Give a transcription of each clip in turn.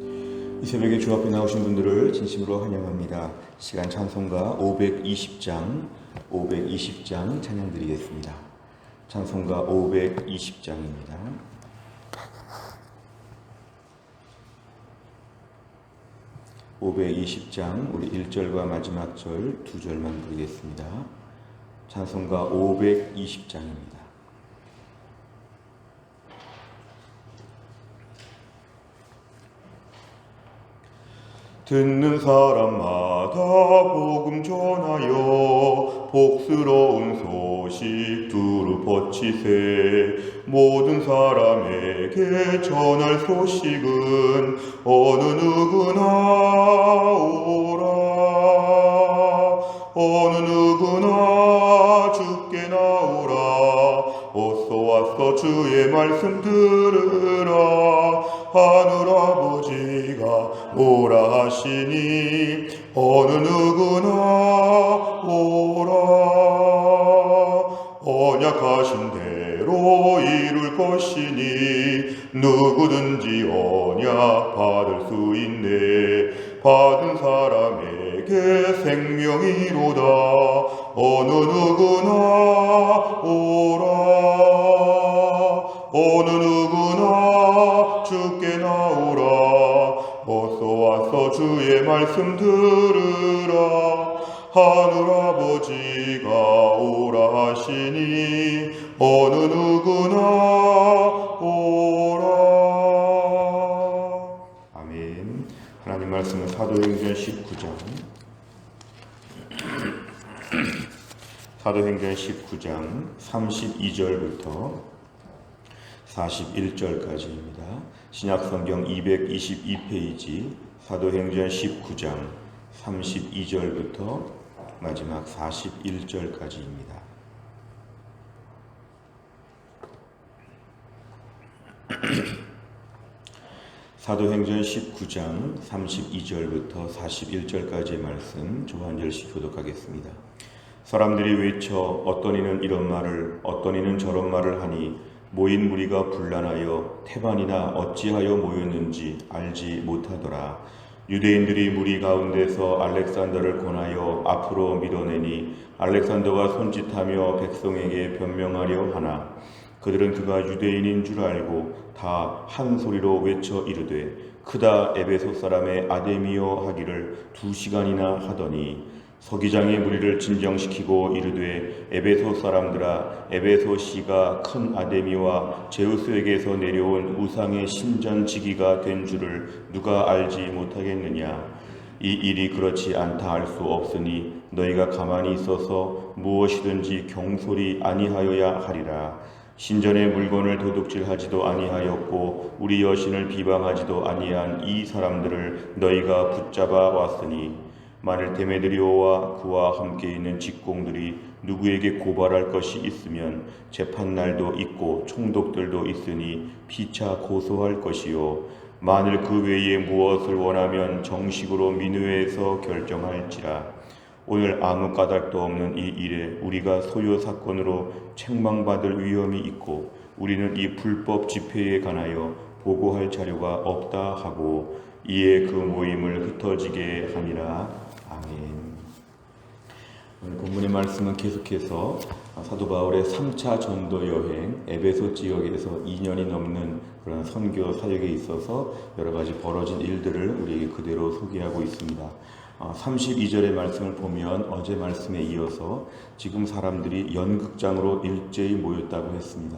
이 새벽에 주 앞에 나오신 분들을 진심으로 환영합니다. 시간 찬송가 520장 찬양 드리겠습니다. 찬송가 520장입니다. 520장 우리 1절과 마지막 절 2절만 부르겠습니다. 찬송가 520장입니다. 듣는 사람마다 복음 전하여 복스러운 소식 두루 퍼치세. 모든 사람에게 전할 소식은 어느 누구나 오라. 어느 누구나 주께 나오라. 어서 와서 주의 말씀 들으라. 하늘 아버지가 오라 하시니 어느 누구나 오라. 언약하신 대로 이룰 것이니 누구든지 언약 받을 수 있네. 받은 사람에게 생명이로다. 어느 누구나 오라. 어느 누구나 주께 나오라. 어서 와서 주의 말씀 들으라. 하늘 아버지가 오라 하시니 어느 누구나 오라. 아멘. 하나님 말씀은 사도행전 19장 32절부터 41절까지입니다. 신약성경 222페이지 사도행전 19장 32절부터 마지막 41절까지입니다. 사도행전 19장 32절부터 41절까지의 말씀 저 한 절씩 교독하겠습니다. 사람들이 외쳐 어떤 이는 이런 말을 어떤 이는 저런 말을 하니 모인 무리가 분란하여 태반이나 어찌하여 모였는지 알지 못하더라. 유대인들이 무리 가운데서 알렉산더를 권하여 앞으로 밀어내니 알렉산더가 손짓하며 백성에게 변명하려 하나 그들은 그가 유대인인 줄 알고 다 한 소리로 외쳐 이르되 크다 에베소 사람의 아데미오 하기를 2시간이나 하더니 서기장이 무리를 진정시키고 이르되 에베소 사람들아 에베소시가 큰 아데미와 제우스에게서 내려온 우상의 신전지기가 된 줄을 누가 알지 못하겠느냐. 이 일이 그렇지 않다 할 수 없으니 너희가 가만히 있어서 무엇이든지 경솔이 아니하여야 하리라. 신전의 물건을 도둑질하지도 아니하였고 우리 여신을 비방하지도 아니한 이 사람들을 너희가 붙잡아 왔으니 만일 데메드리오와 그와 함께 있는 직공들이 누구에게 고발할 것이 있으면 재판날도 있고 총독들도 있으니 피차 고소할 것이요 만일 그 외에 무엇을 원하면 정식으로 민회에서 결정할지라. 오늘 아무 까닭도 없는 이 일에 우리가 소요 사건으로 책망받을 위험이 있고 우리는 이 불법 집회에 관하여 보고할 자료가 없다 하고 이에 그 모임을 흩어지게 하니라. 아멘. 오늘 본문의 말씀은 계속해서 사도 바울의 3차 전도 여행 에베소 지역에서 2년이 넘는 그런 선교 사역에 있어서 여러 가지 벌어진 일들을 우리에게 그대로 소개하고 있습니다. 32절의 말씀을 보면 어제 말씀에 이어서 지금 사람들이 연극장으로 일제히 모였다고 했습니다.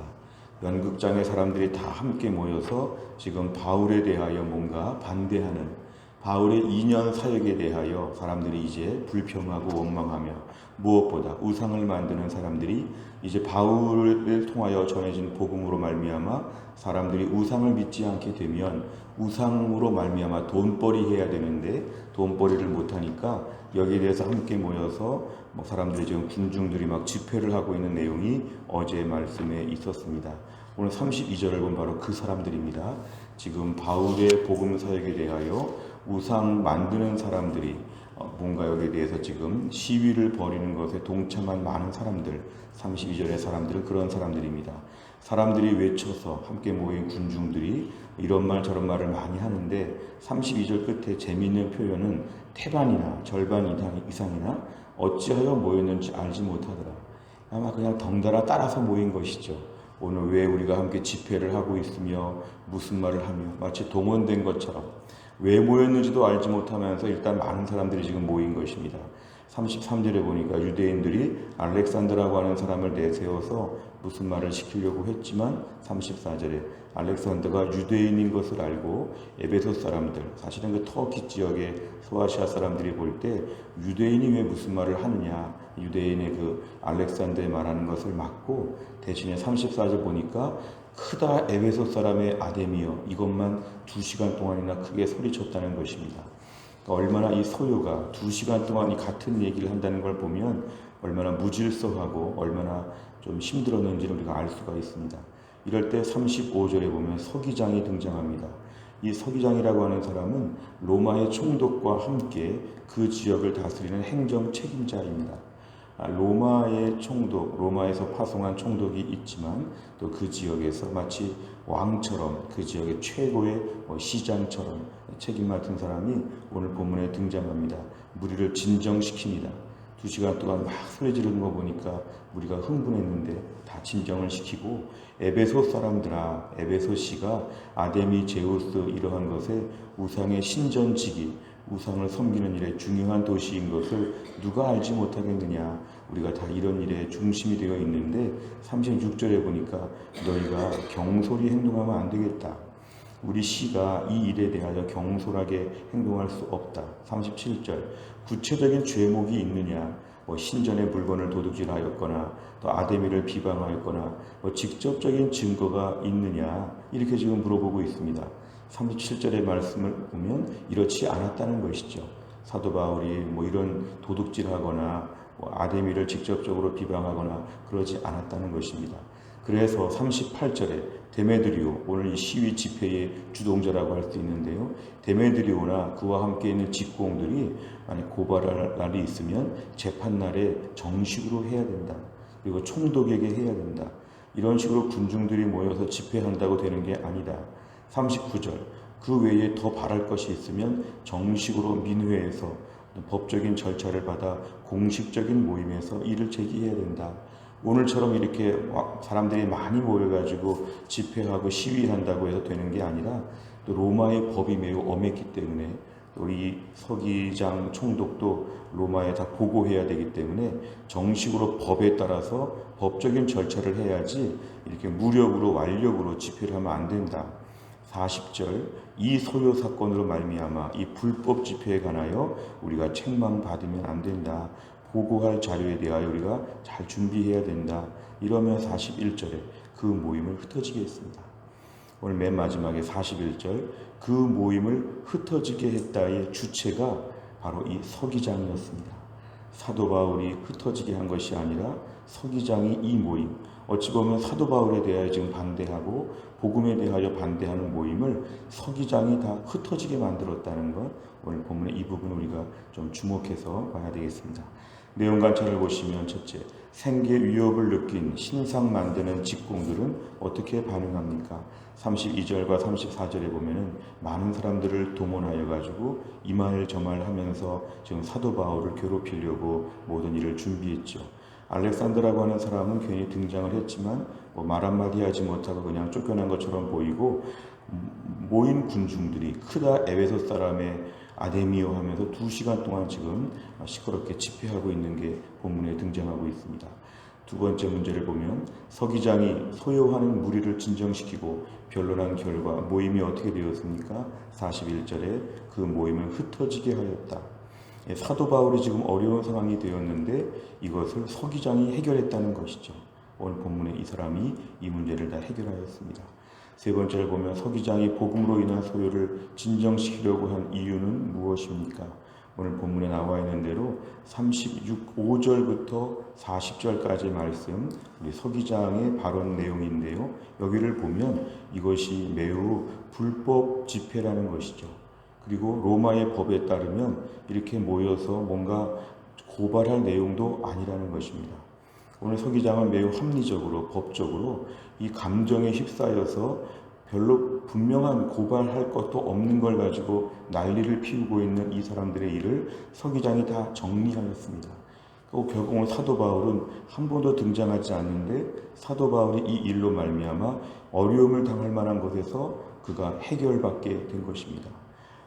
연극장에 사람들이 다 함께 모여서 지금 바울에 대하여 뭔가 반대하는 바울의 2년 사역에 대하여 사람들이 이제 불평하고 원망하며 무엇보다 우상을 만드는 사람들이 이제 바울을 통하여 전해진 복음으로 말미암아 사람들이 우상을 믿지 않게 되면 우상으로 말미암아 돈벌이 해야 되는데 돈벌이를 못하니까 여기에 대해서 함께 모여서 사람들이 지금 군중들이 막 집회를 하고 있는 내용이 어제 말씀에 있었습니다. 오늘 32절을 보면 바로 그 사람들입니다. 지금 바울의 복음 사역에 대하여 우상 만드는 사람들이 뭔가 여기에 대해서 지금 시위를 벌이는 것에 동참한 많은 사람들, 32절의 사람들은 그런 사람들입니다. 사람들이 외쳐서 함께 모인 군중들이 이런 말 저런 말을 많이 하는데 32절 끝에 재미있는 표현은 태반이나 절반 이상이나 어찌하여 모였는지 알지 못하더라. 아마 그냥 덩달아 따라서 모인 것이죠. 오늘 왜 우리가 함께 집회를 하고 있으며 무슨 말을 하며 마치 동원된 것처럼 왜 모였는지도 알지 못하면서 일단 많은 사람들이 지금 모인 것입니다. 33절에 보니까 유대인들이 알렉산더라고 하는 사람을 내세워서 무슨 말을 시키려고 했지만 34절에 알렉산더가 유대인인 것을 알고 에베소 사람들, 사실은 그 터키 지역의 소아시아 사람들이 볼 때 유대인이 왜 무슨 말을 하느냐, 유대인의 그 알렉산더에 말하는 것을 막고 대신에 34절 보니까 크다 에베소 사람의 아데미여, 이것만 2시간 동안이나 크게 소리쳤다는 것입니다. 그러니까 얼마나 이 소요가 2시간 동안 이 같은 얘기를 한다는 걸 보면 얼마나 무질서하고 얼마나 좀 힘들었는지를 우리가 알 수가 있습니다. 이럴 때 35절에 보면 서기장이 등장합니다. 이 서기장이라고 하는 사람은 로마의 총독과 함께 그 지역을 다스리는 행정 책임자입니다. 로마의 총독, 로마에서 파송한 총독이 있지만 또 그 지역에서 마치 왕처럼 그 지역의 최고의 시장처럼 책임 맡은 사람이 오늘 본문에 등장합니다. 무리를 진정시킵니다. 2시간 동안 막 소리 지르는 거 보니까 무리가 흥분했는데 다 진정을 시키고 에베소 사람들아, 에베소시가 아데미 제우스 이러한 것에 우상의 신전지기, 우상을 섬기는 일에 중요한 도시인 것을 누가 알지 못하겠느냐. 우리가 다 이런 일에 중심이 되어 있는데 36절에 보니까 너희가 경솔히 행동하면 안 되겠다. 우리 시가 이 일에 대하여 경솔하게 행동할 수 없다. 37절 구체적인 죄목이 있느냐, 신전의 물건을 도둑질하였거나 또 아데미를 비방하였거나 직접적인 증거가 있느냐, 이렇게 지금 물어보고 있습니다. 37절의 말씀을 보면 이렇지 않았다는 것이죠. 사도 바울이 이런 도둑질하거나 아데미를 직접적으로 비방하거나 그러지 않았다는 것입니다. 그래서 38절에 데메드리오, 오늘 이 시위 집회의 주동자라고 할 수 있는데요, 데메드리오나 그와 함께 있는 직공들이 만약 고발할 날이 있으면 재판날에 정식으로 해야 된다. 그리고 총독에게 해야 된다. 이런 식으로 군중들이 모여서 집회한다고 되는 게 아니다. 39절 그 외에 더 바랄 것이 있으면 정식으로 민회에서 법적인 절차를 받아 공식적인 모임에서 이를 제기해야 된다. 오늘처럼 이렇게 사람들이 많이 모여가지고 집회하고 시위한다고 해서 되는 게 아니라 또 로마의 법이 매우 엄했기 때문에 우리 서기장 총독도 로마에 다 보고해야 되기 때문에 정식으로 법에 따라서 법적인 절차를 해야지 이렇게 무력으로 완력으로 집회를 하면 안 된다. 40절 이 소요 사건으로 말미암아 이 불법 집회에 관하여 우리가 책망받으면 안 된다. 보고할 자료에 대하여 우리가 잘 준비해야 된다. 이러면 41절에 그 모임을 흩어지게 했습니다. 오늘 맨 마지막에 41절 그 모임을 흩어지게 했다의 주체가 바로 이 서기장이었습니다. 사도 바울이 흩어지게 한 것이 아니라 서기장이 이 모임, 어찌 보면 사도 바울에 대하여 지금 반대하고 복음에 대하여 반대하는 모임을 서기장이 다 흩어지게 만들었다는 것, 오늘 본문의 이 부분 우리가 좀 주목해서 봐야 되겠습니다. 내용 관찰을 보시면 첫째, 생계 위협을 느낀 신상 만드는 직공들은 어떻게 반응합니까? 32절과 34절에 보면은 많은 사람들을 동원하여 가지고 이말 저말 하면서 지금 사도 바울을 괴롭히려고 모든 일을 준비했죠. 알렉산더라고 하는 사람은 괜히 등장을 했지만 말 한마디 하지 못하고 그냥 쫓겨난 것처럼 보이고, 모인 군중들이 크다 에베소 사람의 아데미오 하면서 2시간 동안 지금 시끄럽게 집회하고 있는 게 본문에 등장하고 있습니다. 두 번째 문제를 보면 서기장이 소요하는 무리를 진정시키고 변론한 결과 모임이 어떻게 되었습니까? 41절에 그 모임을 흩어지게 하였다. 사도 바울이 지금 어려운 상황이 되었는데 이것을 서기장이 해결했다는 것이죠. 오늘 본문에 이 사람이 이 문제를 다 해결하였습니다. 세 번째를 보면 서기장이 복음으로 인한 소요를 진정시키려고 한 이유는 무엇입니까? 오늘 본문에 나와 있는 대로 35절부터 40절까지 말씀, 우리 서기장의 발언 내용인데요. 여기를 보면 이것이 매우 불법 집회라는 것이죠. 그리고 로마의 법에 따르면 이렇게 모여서 뭔가 고발할 내용도 아니라는 것입니다. 오늘 서기장은 매우 합리적으로 법적으로 이 감정에 휩싸여서 별로 분명한 고발할 것도 없는 걸 가지고 난리를 피우고 있는 이 사람들의 일을 서기장이 다 정리하였습니다. 결국 오늘 사도 바울은 한 번도 등장하지 않는데 사도 바울이 이 일로 말미암아 어려움을 당할 만한 것에서 그가 해결받게 된 것입니다.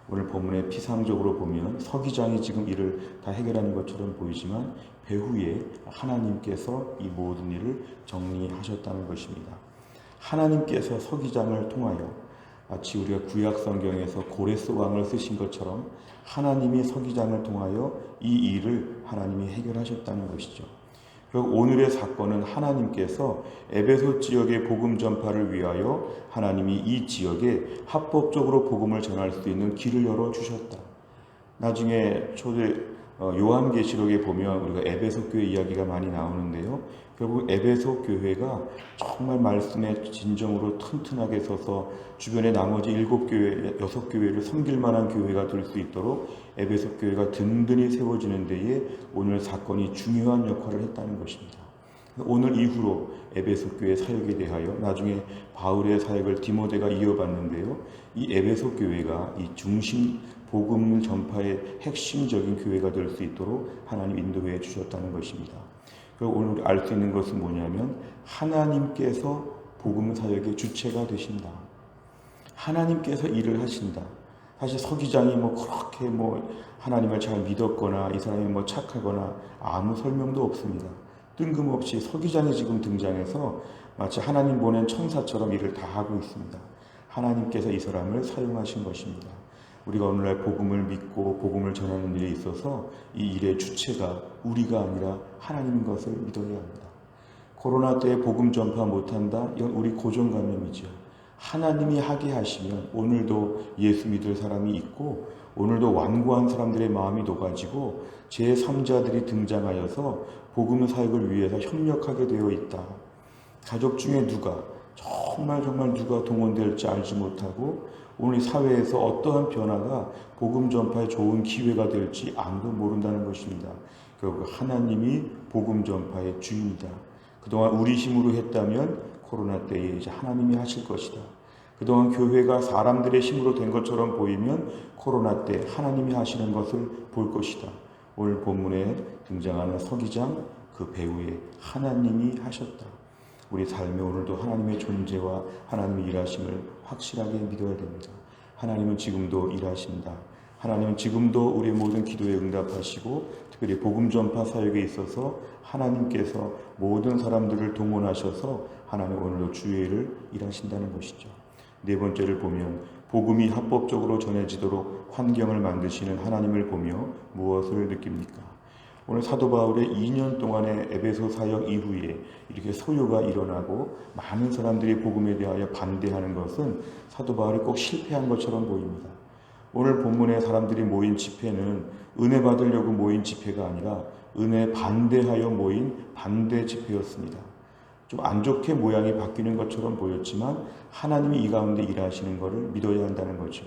오늘 본문에 피상적으로 보면 서기장이 지금 일을 다 해결하는 것처럼 보이지만 배후에 하나님께서 이 모든 일을 정리하셨다는 것입니다. 하나님께서 서기장을 통하여 마치 우리가 구약 성경에서 고레스 왕을 쓰신 것처럼 하나님이 서기장을 통하여 이 일을 하나님이 해결하셨다는 것이죠. 결국 오늘의 사건은 하나님께서 에베소 지역의 복음 전파를 위하여 하나님이 이 지역에 합법적으로 복음을 전할 수 있는 길을 열어주셨다. 나중에 초대 요한계시록에 보면 우리가 에베소 교회 이야기가 많이 나오는데요. 결국 에베소 교회가 정말 말씀의 진정으로 튼튼하게 서서 주변의 나머지 7교회, 6교회를 섬길 만한 교회가 될 수 있도록 에베소 교회가 든든히 세워지는 데에 오늘 사건이 중요한 역할을 했다는 것입니다. 오늘 이후로 에베소 교회 사역에 대하여 나중에 바울의 사역을 디모데가 이어받는데요. 이 에베소 교회가 이 중심 복음 전파의 핵심적인 교회가 될 수 있도록 하나님 인도해 주셨다는 것입니다. 오늘 알 수 있는 것은 뭐냐면 하나님께서 복음 사역의 주체가 되신다. 하나님께서 일을 하신다. 사실 서기장이 그렇게 하나님을 잘 믿었거나 이 사람이 착하거나 아무 설명도 없습니다. 뜬금없이 서기장이 지금 등장해서 마치 하나님 보낸 천사처럼 일을 다 하고 있습니다. 하나님께서 이 사람을 사용하신 것입니다. 우리가 오늘날 복음을 믿고 복음을 전하는 일에 있어서 이 일의 주체가 우리가 아니라 하나님인 것을 믿어야 합니다. 코로나 때에 복음 전파 못한다? 이건 우리 고정관념이죠. 하나님이 하게 하시면 오늘도 예수 믿을 사람이 있고 오늘도 완고한 사람들의 마음이 녹아지고 제3자들이 등장하여서 복음 사역을 위해서 협력하게 되어 있다. 가족 중에 누가 정말 누가 동원될지 알지 못하고 오늘 사회에서 어떠한 변화가 복음 전파에 좋은 기회가 될지 아무도 모른다는 것입니다. 결국 하나님이 복음 전파의 주인이다. 그동안 우리 힘으로 했다면 코로나 때에 이제 하나님이 하실 것이다. 그동안 교회가 사람들의 힘으로 된 것처럼 보이면 코로나 때 하나님이 하시는 것을 볼 것이다. 오늘 본문에 등장하는 서기장 그 배후에 하나님이 하셨다. 우리 삶에 오늘도 하나님의 존재와 하나님의 일하심을 확실하게 믿어야 됩니다. 하나님은 지금도 일하신다. 하나님은 지금도 우리의 모든 기도에 응답하시고 특별히 복음 전파 사역에 있어서 하나님께서 모든 사람들을 동원하셔서 하나님 오늘도 주의 일을 일하신다는 것이죠. 네 번째를 보면 복음이 합법적으로 전해지도록 환경을 만드시는 하나님을 보며 무엇을 느낍니까? 오늘 사도 바울의 2년 동안의 에베소 사역 이후에 이렇게 소요가 일어나고 많은 사람들이 복음에 대하여 반대하는 것은 사도 바울이 꼭 실패한 것처럼 보입니다. 오늘 본문에 사람들이 모인 집회는 은혜 받으려고 모인 집회가 아니라 은혜 반대하여 모인 반대 집회였습니다. 좀 안 좋게 모양이 바뀌는 것처럼 보였지만 하나님이 이 가운데 일하시는 것을 믿어야 한다는 거죠.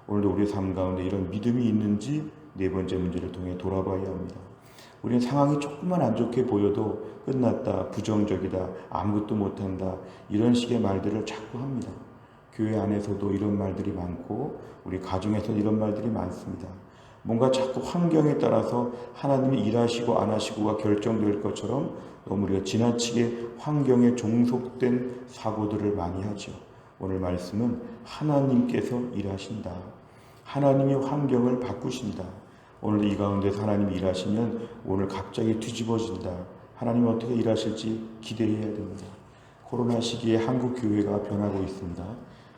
오늘도 우리의 삶 가운데 이런 믿음이 있는지 네 번째 문제를 통해 돌아봐야 합니다. 우리는 상황이 조금만 안 좋게 보여도 끝났다, 부정적이다, 아무것도 못한다 이런 식의 말들을 자꾸 합니다. 교회 안에서도 이런 말들이 많고 우리 가정에서 이런 말들이 많습니다. 뭔가 자꾸 환경에 따라서 하나님이 일하시고 안 하시고가 결정될 것처럼 너무 우리가 지나치게 환경에 종속된 사고들을 많이 하죠. 오늘 말씀은 하나님께서 일하신다. 하나님이 환경을 바꾸신다. 오늘 이 가운데서 하나님이 일하시면 오늘 갑자기 뒤집어진다. 하나님이 어떻게 일하실지 기대해야 됩니다. 코로나 시기에 한국 교회가 변하고 있습니다.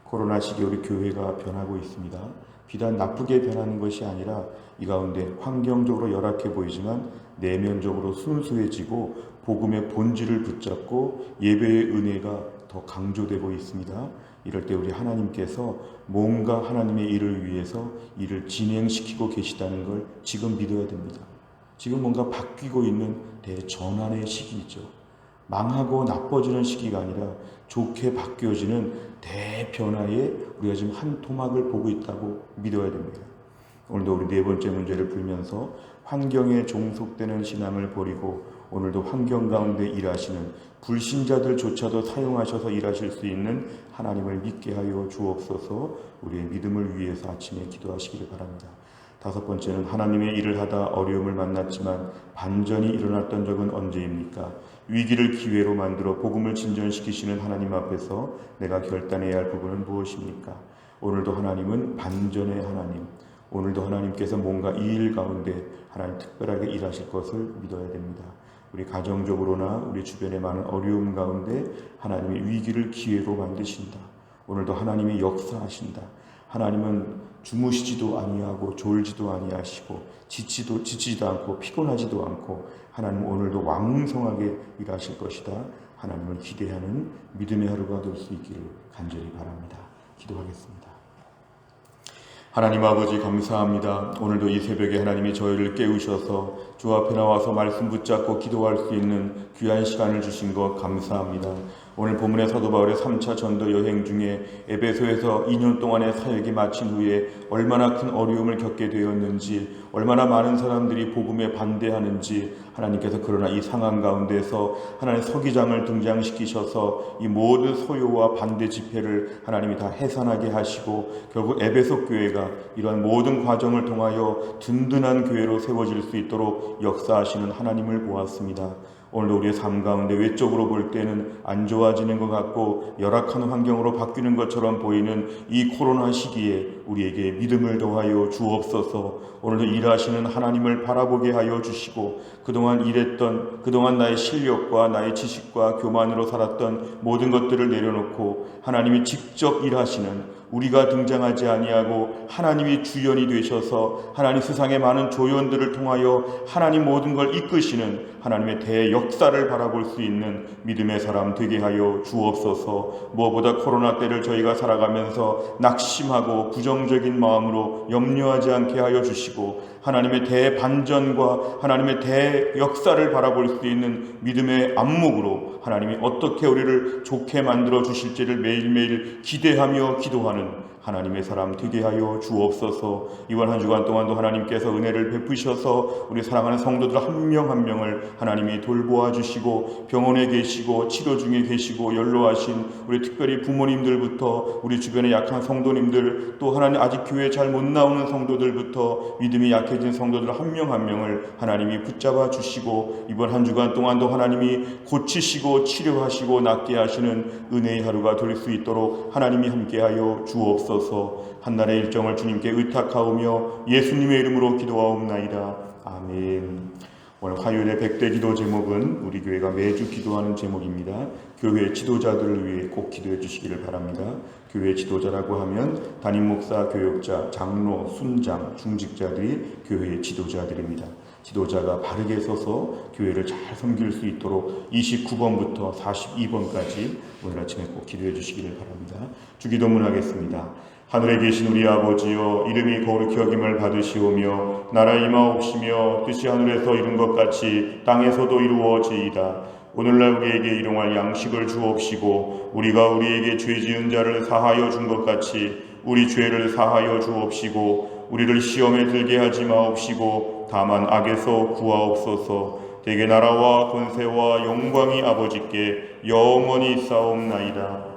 코로나 시기에 우리 교회가 변하고 있습니다. 비단 나쁘게 변하는 것이 아니라 이 가운데 환경적으로 열악해 보이지만 내면적으로 순수해지고 복음의 본질을 붙잡고 예배의 은혜가 더 강조되고 있습니다. 이럴 때 우리 하나님께서 뭔가 하나님의 일을 위해서 일을 진행시키고 계시다는 걸 지금 믿어야 됩니다. 지금 뭔가 바뀌고 있는 대전환의 시기이죠. 망하고 나빠지는 시기가 아니라 좋게 바뀌어지는 대변화에 우리가 지금 한 토막을 보고 있다고 믿어야 됩니다. 오늘도 우리 네 번째 문제를 풀면서 환경에 종속되는 신앙을 버리고 오늘도 환경 가운데 일하시는 불신자들조차도 사용하셔서 일하실 수 있는 하나님을 믿게 하여 주옵소서. 우리의 믿음을 위해서 아침에 기도하시기를 바랍니다. 다섯 번째는 하나님의 일을 하다 어려움을 만났지만 반전이 일어났던 적은 언제입니까? 위기를 기회로 만들어 복음을 진전시키시는 하나님 앞에서 내가 결단해야 할 부분은 무엇입니까? 오늘도 하나님은 반전의 하나님, 오늘도 하나님께서 뭔가 이 일 가운데 하나님 특별하게 일하실 것을 믿어야 됩니다. 우리 가정적으로나 우리 주변의 많은 어려움 가운데 하나님의 위기를 기회로 만드신다. 오늘도 하나님이 역사하신다. 하나님은 주무시지도 아니하고 졸지도 아니하시고 지치지도 않고 피곤하지도 않고 하나님 오늘도 왕성하게 일하실 것이다. 하나님을 기대하는 믿음의 하루가 될 수 있기를 간절히 바랍니다. 기도하겠습니다. 하나님 아버지 감사합니다. 오늘도 이 새벽에 하나님이 저희를 깨우셔서 주 앞에 나와서 말씀 붙잡고 기도할 수 있는 귀한 시간을 주신 것 감사합니다. 오늘 본문의 사도 바울의 3차 전도 여행 중에 에베소에서 2년 동안의 사역이 마친 후에 얼마나 큰 어려움을 겪게 되었는지, 얼마나 많은 사람들이 복음에 반대하는지 하나님께서 그러나 이 상황 가운데서 하나님 서기장을 등장시키셔서 이 모든 소요와 반대 집회를 하나님이 다 해산하게 하시고 결국 에베소 교회가 이러한 모든 과정을 통하여 든든한 교회로 세워질 수 있도록 역사하시는 하나님을 보았습니다. 오늘도 우리의 삶 가운데 외적으로 볼 때는 안 좋아지는 것 같고 열악한 환경으로 바뀌는 것처럼 보이는 이 코로나 시기에 우리에게 믿음을 더하여 주옵소서. 오늘도 일하시는 하나님을 바라보게 하여 주시고 그동안 나의 실력과 나의 지식과 교만으로 살았던 모든 것들을 내려놓고 하나님이 직접 일하시는, 우리가 등장하지 아니하고 하나님이 주연이 되셔서 하나님 세상의 많은 조연들을 통하여 하나님 모든 걸 이끄시는 하나님의 대역사를 바라볼 수 있는 믿음의 사람 되게 하여 주옵소서. 무엇보다 코로나 때를 저희가 살아가면서 낙심하고 부정적인 마음으로 염려하지 않게 하여 주시고 하나님의 대반전과 하나님의 대역사를 바라볼 수 있는 믿음의 안목으로 하나님이 어떻게 우리를 좋게 만들어 주실지를 매일매일 기대하며 기도하는 하나님의 사람 되게 하여 주옵소서. 이번 한 주간 동안도 하나님께서 은혜를 베푸셔서 우리 사랑하는 성도들 한 명 한 명을 하나님이 돌보아 주시고 병원에 계시고 치료 중에 계시고 연로하신 우리 특별히 부모님들부터 우리 주변의 약한 성도님들, 또 하나님 아직 교회에 잘 못 나오는 성도들부터 믿음이 약해진 성도들 한 명 한 명을 하나님이 붙잡아 주시고 이번 한 주간 동안도 하나님이 고치시고 치료하시고 낫게 하시는 은혜의 하루가 될 수 있도록 하나님이 함께하여 주옵소서. 한날의 일정을 주님께 의탁하오며 예수님의 이름으로 기도하옵나이다. 아멘. 오늘 화요일의 100대 기도 제목은 우리 교회가 매주 기도하는 제목입니다. 교회 지도자들을 위해 꼭 기도해 주시기를 바랍니다. 교회 지도자라고 하면 담임 목사, 교역자, 장로, 순장, 중직자들이 교회의 지도자들입니다. 지도자가 바르게 서서 교회를 잘 섬길 수 있도록 29번부터 42번까지 오늘 아침에 꼭 기도해 주시기를 바랍니다. 주기도문 하겠습니다. 하늘에 계신 우리 아버지여, 이름이 거룩히 여김을 받으시오며 나라 임하옵시며 뜻이 하늘에서 이룬 것 같이 땅에서도 이루어지이다. 오늘날 우리에게 일용할 양식을 주옵시고 우리가 우리에게 죄 지은 자를 사하여 준 것 같이 우리 죄를 사하여 주옵시고 우리를 시험에 들게 하지 마옵시고 다만 악에서 구하옵소서. 대개 나라와 권세와 영광이 아버지께 영원히 있사옵나이다.